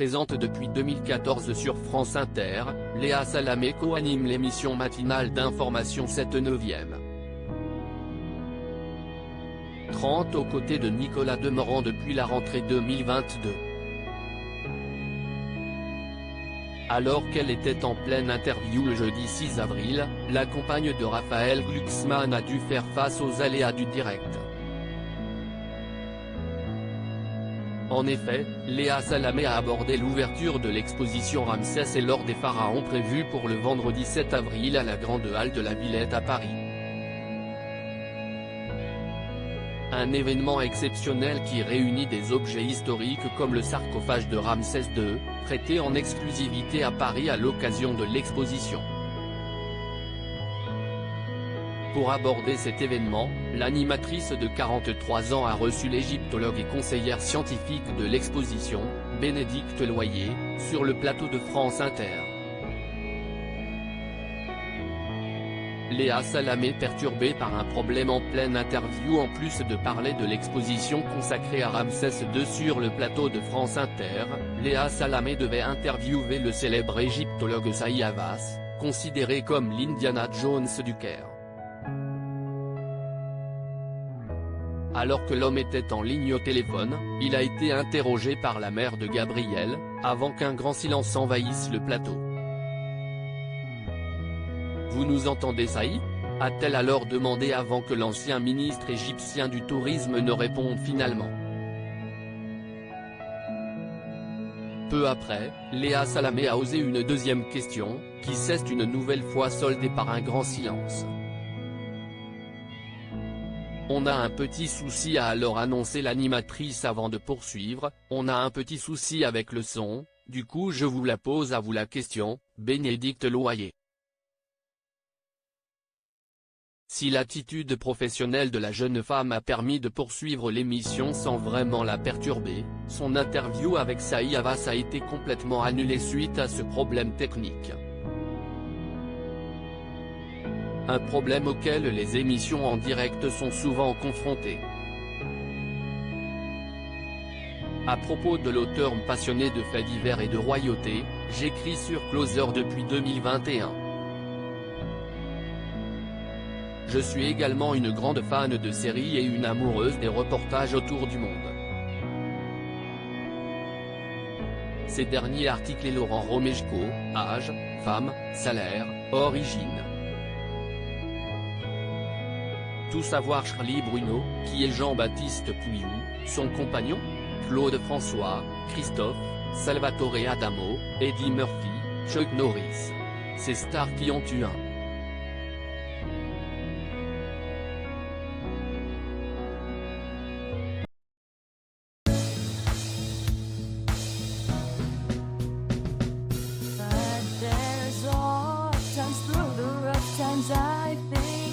Présente depuis 2014 sur France Inter, Léa Salamé co-anime l'émission matinale d'information 7/9. 30 aux côtés de Nicolas Demorand depuis la rentrée 2022. Alors qu'elle était en pleine interview le jeudi 6 avril, la compagne de Raphaël Glucksmann a dû faire face aux aléas du direct. En effet, Léa Salamé a abordé l'ouverture de l'exposition Ramsès et l'or des pharaons prévue pour le vendredi 7 avril à la Grande Halle de la Villette à Paris. Un événement exceptionnel qui réunit des objets historiques comme le sarcophage de Ramsès II, prêté en exclusivité à Paris à l'occasion de l'exposition. Pour aborder cet événement, l'animatrice de 43 ans a reçu l'égyptologue et conseillère scientifique de l'exposition, Bénédicte Loyer, sur le plateau de France Inter. Léa Salamé perturbée par un problème en pleine interview. En plus de parler de l'exposition consacrée à Ramsès II sur le plateau de France Inter, Léa Salamé devait interviewer le célèbre égyptologue Saïd Havas, considéré comme l'Indiana Jones du Caire. Alors que l'homme était en ligne au téléphone, il a été interrogé par la mère de Gabriel, avant qu'un grand silence envahisse le plateau. « Vous nous entendez Saïd ?» a-t-elle alors demandé avant que l'ancien ministre égyptien du Tourisme ne réponde finalement. Peu après, Léa Salamé a osé une deuxième question, qui s'est une nouvelle fois soldée par un grand silence. On a un petit souci, a alors annoncé l'animatrice avant de poursuivre, on a un petit souci avec le son, du coup je vous la pose à vous la question, Bénédicte Loyer. Si l'attitude professionnelle de la jeune femme a permis de poursuivre l'émission sans vraiment la perturber, son interview avec Saïd Havas a été complètement annulée suite à ce problème technique. Un problème auquel les émissions en direct sont souvent confrontées. À propos de l'auteur passionné de faits divers et de royauté, j'écris sur Closer depuis 2021. Je suis également une grande fan de séries et une amoureuse des reportages autour du monde. Ces derniers articles et Laurent Romeshko, âge, femme, salaire, origine. Tout savoir Charlie Bruno, qui est Jean-Baptiste Pouillou, son compagnon, Claude François, Christophe, Salvatore Adamo, Eddie Murphy, Chuck Norris. Ces stars qui ont eu un. But there's all times through the rough times I think